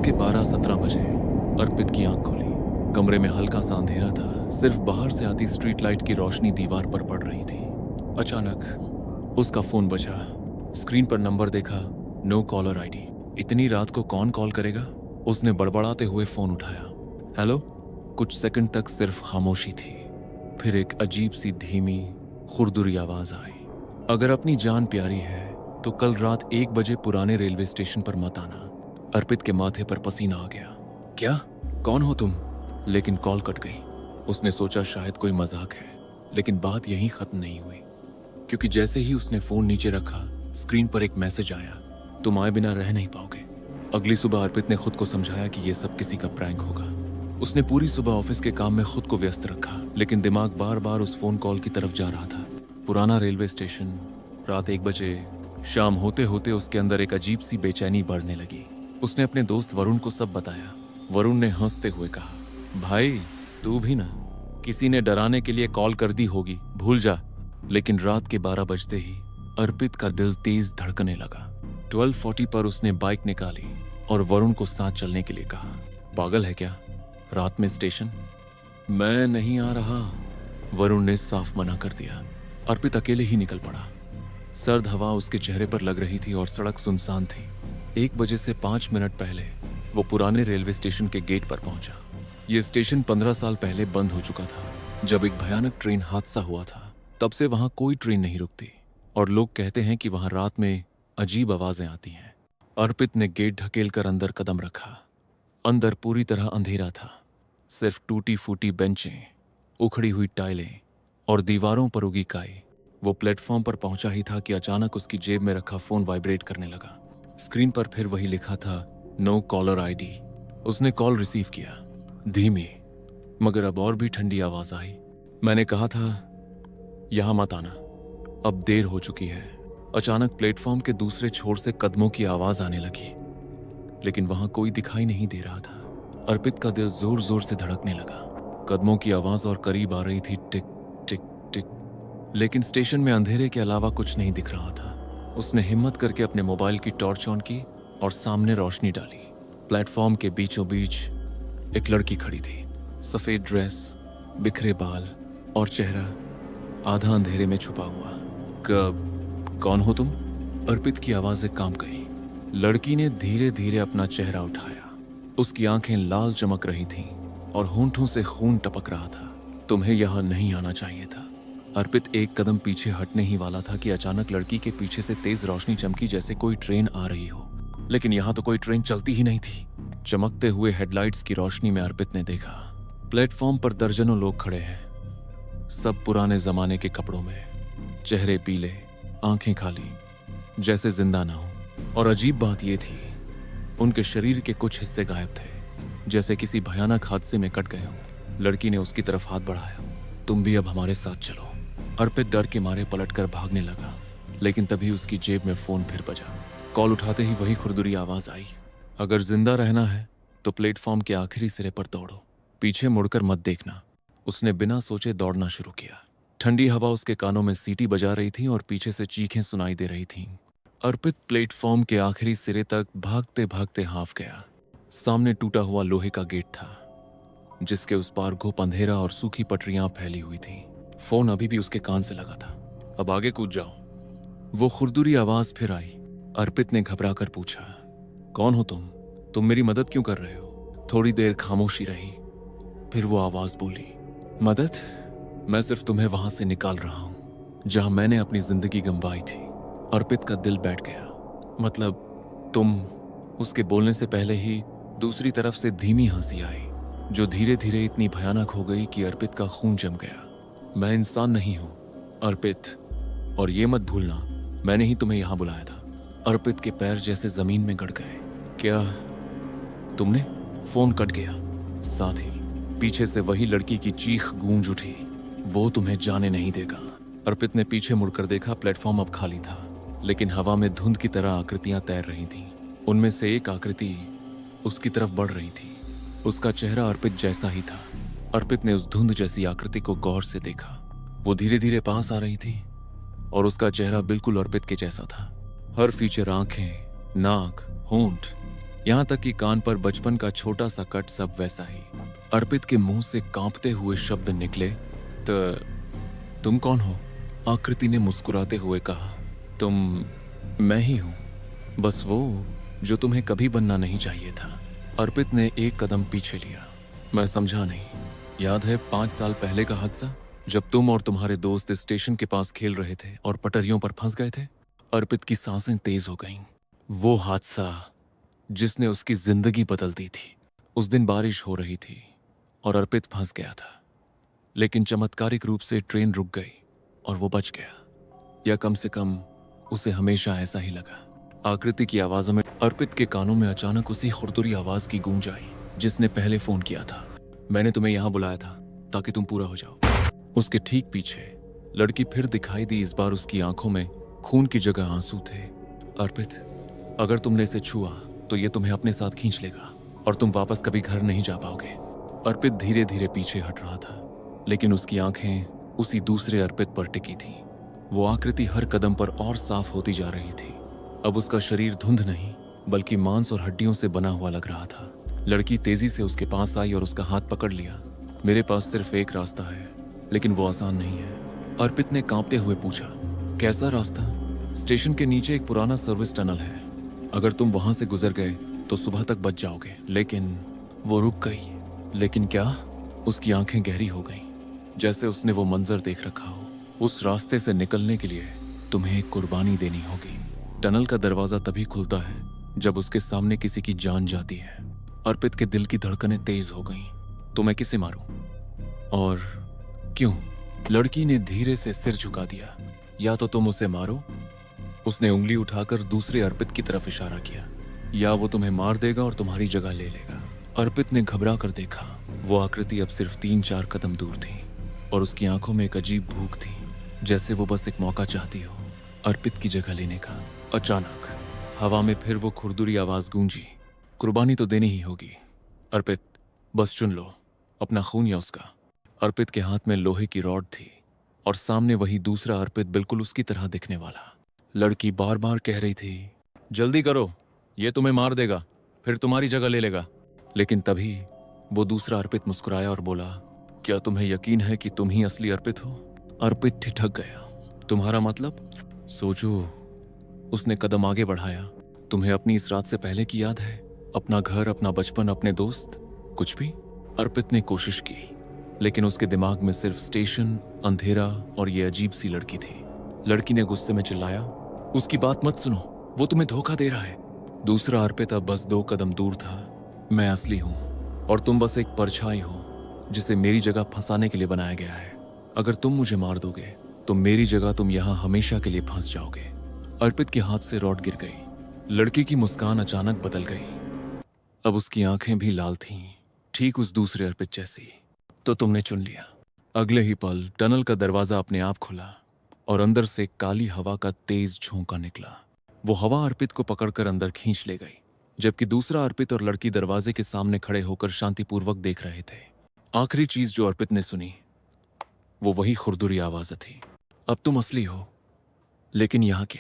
के 12-17 बजे अर्पित की आंख खुली। कमरे में हल्का सा अंधेरा था, सिर्फ बाहर से आती स्ट्रीट लाइट की रोशनी दीवार पर पड़ रही थी। अचानक उसका फोन बजा। स्क्रीन पर नंबर देखा, नो कॉलर आईडी। इतनी रात को कौन कॉल करेगा? उसने बड़बड़ाते हुए फोन उठाया। हेलो। कुछ सेकंड तक सिर्फ खामोशी थी, फिर एक अजीब सी धीमी खुरदुरी आवाज आई। अगर अपनी जान प्यारी है तो कल रात 1 बजे पुराने रेलवे स्टेशन पर मत आना। अर्पित के माथे पर पसीना आ गया। क्या? कौन हो तुम? लेकिन कॉल कट गई। उसने सोचा शायद कोई मजाक है, लेकिन बात यहीं खत्म नहीं हुई, क्योंकि जैसे ही उसने फोन नीचे रखा, स्क्रीन पर एक मैसेज आया, तुम आए बिना रह नहीं पाओगे। अगली सुबह अर्पित ने खुद को समझाया कि यह सब किसी का प्रैंक होगा। उसने पूरी सुबह ऑफिस के काम में खुद को व्यस्त रखा, लेकिन दिमाग बार बार उस फोन कॉल की तरफ जा रहा था। पुराना रेलवे स्टेशन, रात 1 बजे। शाम होते होते उसके अंदर एक अजीब सी बेचैनी बढ़ने लगी। उसने अपने दोस्त वरुण को सब बताया। वरुण ने हंसते हुए कहा, भाई तू भी ना, किसी ने डराने के लिए कॉल कर दी होगी, भूल जा। लेकिन रात के 12 बजते ही अर्पित का दिल तेज धड़कने लगा। 12:40 पर उसने बाइक निकाली और वरुण को साथ चलने के लिए कहा। पागल है क्या, रात में स्टेशन? मैं नहीं आ रहा, वरुण ने साफ मना कर दिया। अर्पित अकेले ही निकल पड़ा। सर्द हवा उसके चेहरे पर लग रही थी और सड़क सुनसान थी। 1 बजे से 5 मिनट पहले वो पुराने रेलवे स्टेशन के गेट पर पहुंचा। ये स्टेशन 15 साल पहले बंद हो चुका था। जब एक भयानक ट्रेन हादसा हुआ था, तब से वहां कोई ट्रेन नहीं रुकती और लोग कहते हैं कि वहां रात में अजीब आवाजें आती हैं। अर्पित ने गेट ढकेलकर अंदर कदम रखा। अंदर पूरी तरह अंधेरा था। सिर्फ टूटी फूटी बेंचें, उखड़ी हुई टाइलें और दीवारों पर उगी काई। वो प्लेटफॉर्म पर पहुंचा ही था कि अचानक उसकी जेब में रखा फोन वाइब्रेट करने लगा। स्क्रीन पर फिर वही लिखा था, नो कॉलर आईडी। उसने कॉल रिसीव किया। धीमी, मगर अब और भी ठंडी आवाज आई। मैंने कहा था यहां मत आना, अब देर हो चुकी है। अचानक प्लेटफॉर्म के दूसरे छोर से कदमों की आवाज आने लगी, लेकिन वहां कोई दिखाई नहीं दे रहा था। अर्पित का दिल जोर जोर से धड़कने लगा। कदमों की आवाज और करीब आ रही थी, टिक टिक टिक, लेकिन स्टेशन में अंधेरे के अलावा कुछ नहीं दिख रहा था। उसने हिम्मत करके अपने मोबाइल की टॉर्च ऑन की और सामने रोशनी डाली। प्लेटफॉर्म के बीचों बीच एक लड़की खड़ी थी। सफेद ड्रेस, बिखरे बाल और चेहरा आधा अंधेरे में छुपा हुआ। कौन हो तुम? अर्पित की आवाज काम गई। लड़की ने धीरे धीरे अपना चेहरा उठाया। उसकी आंखें लाल चमक रही थीं और होंठों से खून टपक रहा था। तुम्हें यहां नहीं आना चाहिए था। अर्पित एक कदम पीछे हटने ही वाला था कि अचानक लड़की के पीछे से तेज रोशनी चमकी, जैसे कोई ट्रेन आ रही हो। लेकिन यहां तो कोई ट्रेन चलती ही नहीं थी। चमकते हुए हेडलाइट्स की रोशनी में अर्पित ने देखा, प्लेटफॉर्म पर दर्जनों लोग खड़े हैं, सब पुराने जमाने के कपड़ों में, चेहरे पीले, आंखें खाली, जैसे जिंदा ना हो। और अजीब बात यह थी, उनके शरीर के कुछ हिस्से गायब थे, जैसे किसी भयानक हादसे में कट गए हो। लड़की ने उसकी तरफ हाथ बढ़ाया। तुम भी अब हमारे साथ चलो। अर्पित डर के मारे पलटकर भागने लगा, लेकिन तभी उसकी जेब में फोन फिर बजा। कॉल उठाते ही वही खुरदुरी आवाज आई, अगर जिंदा रहना है तो प्लेटफॉर्म के आखिरी सिरे पर दौड़ो, पीछे मुड़कर मत देखना। उसने बिना सोचे दौड़ना शुरू किया। ठंडी हवा उसके कानों में सीटी बजा रही थी और पीछे से चीखें सुनाई दे रही थीं। अर्पित प्लेटफॉर्म के आखिरी सिरे तक भागते भागते हाफ गया। सामने टूटा हुआ लोहे का गेट था, जिसके उस पार घुप अंधेरा और सूखी पटरियां फैली हुई थीं। फोन अभी भी उसके कान से लगा था। अब आगे कूद जाओ। वो खुरदुरी आवाज फिर आई। अर्पित ने घबराकर पूछा, कौन हो तुम मेरी मदद क्यों कर रहे हो? थोड़ी देर खामोशी रही, फिर वो आवाज बोली, मदद? मैं सिर्फ तुम्हें वहां से निकाल रहा हूं जहां मैंने अपनी जिंदगी गंवाई थी। अर्पित का दिल बैठ गया। मतलब तुम? उसके बोलने से पहले ही दूसरी तरफ से धीमी हंसी आई, जो धीरे धीरे इतनी भयानक हो गई कि अर्पित का खून जम गया। मैं इंसान नहीं हूं अर्पित, और ये मत भूलना मैंने ही तुम्हें यहां बुलाया था। अर्पित के पैर जैसे जमीन में गड़ गए। क्या तुमने? फोन कट गया। साथ ही पीछे से वही लड़की की चीख गूंज उठी, वो तुम्हें जाने नहीं देगा। अर्पित ने पीछे मुड़कर देखा। प्लेटफॉर्म अब खाली था, लेकिन हवा में धुंध की तरह आकृतियां तैर रही थीं। उनमें से एक आकृति उसकी तरफ बढ़ रही थी। उसका चेहरा अर्पित जैसा ही था। अर्पित ने उस धुंध जैसी आकृति को गौर से देखा। वो धीरे धीरे पास आ रही थी और उसका चेहरा बिल्कुल अर्पित के जैसा था। हर फीचर, आंखें, नाक, होंठ, यहाँ तक कि कान पर बचपन का छोटा सा कट सब वैसा ही। अर्पित के मुंह से कांपते हुए शब्द निकले, तो तुम कौन हो? आकृति ने मुस्कुराते हुए कहा, तुम मैं ही हूं, बस वो जो तुम्हें कभी बनना नहीं चाहिए था। अर्पित ने एक कदम पीछे लिया। मैं समझा नहीं। याद है 5 साल पहले का हादसा, जब तुम और तुम्हारे दोस्त स्टेशन के पास खेल रहे थे और पटरियों पर फंस गए थे? अर्पित की सांसें तेज हो गईं। वो हादसा जिसने उसकी जिंदगी बदल दी थी। उस दिन बारिश हो रही थी और अर्पित फंस गया था, लेकिन चमत्कारिक रूप से ट्रेन रुक गई और वो बच गया, या कम से कम उसे हमेशा ऐसा ही लगा। आकृति की आवाज़ में अर्पित के कानों में अचानक उसी खुरदुरी आवाज की गूंज आई जिसने पहले फोन किया था। मैंने तुम्हें यहां बुलाया था ताकि तुम पूरा हो जाओ। उसके ठीक पीछे लड़की फिर दिखाई दी। इस बार उसकी आंखों में खून की जगह आंसू थे। अर्पित, अगर तुमने इसे छुआ तो ये तुम्हें अपने साथ खींच लेगा और तुम वापस कभी घर नहीं जा पाओगे। अर्पित धीरे धीरे पीछे हट रहा था, लेकिन उसकी आंखें उसी दूसरे अर्पित पर टिकी थीं। वो आकृति हर कदम पर और साफ होती जा रही थी। अब उसका शरीर धुंध नहीं बल्कि मांस और हड्डियों से बना हुआ लग रहा था। लड़की तेजी से उसके पास आई और उसका हाथ पकड़ लिया। मेरे पास सिर्फ एक रास्ता है, लेकिन वो आसान नहीं है। अर्पित ने कांपते हुए पूछा, कैसा रास्ता? स्टेशन के नीचे एक पुराना सर्विस टनल है। अगर तुम वहां से गुजर गए तो सुबह तक बच जाओगे। लेकिन वो रुक गई। लेकिन क्या? उसकी आंखें गहरी हो गईं, जैसे उसने वो मंजर देख रखा हो। उस रास्ते से निकलने के लिए तुम्हें एक कुर्बानी देनी होगी। टनल का दरवाजा तभी खुलता है जब उसके सामने किसी की जान जाती है। अर्पित के दिल की धड़कनें तेज हो गईं। तो मैं किसे मारूं? और क्यों? लड़की ने धीरे से सिर झुका दिया। या तो तुम उसे मारो, उसने उंगली उठाकर दूसरे अर्पित की तरफ इशारा किया, या वो तुम्हें मार देगा और तुम्हारी जगह ले लेगा। अर्पित ने घबरा कर देखा। वो आकृति अब सिर्फ 3-4 कदम दूर थी और उसकी आंखों में एक अजीब भूख थी, जैसे वो बस एक मौका चाहती हो अर्पित की जगह लेने का। अचानक हवा में फिर वो खुरदुरी आवाज गूंजी, कुर्बानी तो देनी ही होगी। अर्पित, बस चुन लो, अपना खून या उसका। अर्पित के हाथ में लोहे की रॉड थी और सामने वही दूसरा अर्पित, बिल्कुल उसकी तरह दिखने वाला। लड़की बार बार कह रही थी, जल्दी करो, ये तुम्हें मार देगा, फिर तुम्हारी जगह ले लेगा। लेकिन तभी वो दूसरा अर्पित मुस्कुराया और बोला, क्या तुम्हें यकीन है कि तुम ही असली अर्पित हो? अर्पित ठिठक गया। तुम्हारा मतलब? सोचो। उसने कदम आगे बढ़ाया। तुम्हें अपनी इस रात से पहले की याद है? अपना घर, अपना बचपन, अपने दोस्त, कुछ भी? अर्पित ने कोशिश की, लेकिन उसके दिमाग में सिर्फ स्टेशन, अंधेरा और ये अजीब सी लड़की थी। लड़की ने गुस्से में चिल्लाया, उसकी बात मत सुनो, वो तुम्हें धोखा दे रहा है। दूसरा अर्पित अब बस 2 कदम दूर था। मैं असली हूं और तुम बस एक परछाई हो जिसे मेरी जगह फंसाने के लिए बनाया गया है। अगर तुम मुझे मार दोगे तो मेरी जगह तुम यहां हमेशा के लिए फंस जाओगे। अर्पित के हाथ से रॉड गिर गई। लड़की की मुस्कान अचानक बदल गई। अब उसकी आंखें भी लाल थीं, ठीक उस दूसरे अर्पित जैसी। तो तुमने चुन लिया। अगले ही पल टनल का दरवाजा अपने आप खुला और अंदर से काली हवा का तेज झोंका निकला। वो हवा अर्पित को पकड़कर अंदर खींच ले गई, जबकि दूसरा अर्पित और लड़की दरवाजे के सामने खड़े होकर शांतिपूर्वक देख रहे थे। आखिरी चीज जो अर्पित ने सुनी वो वही खुरदुरी आवाज थी, अब तुम असली हो, लेकिन यहाँ के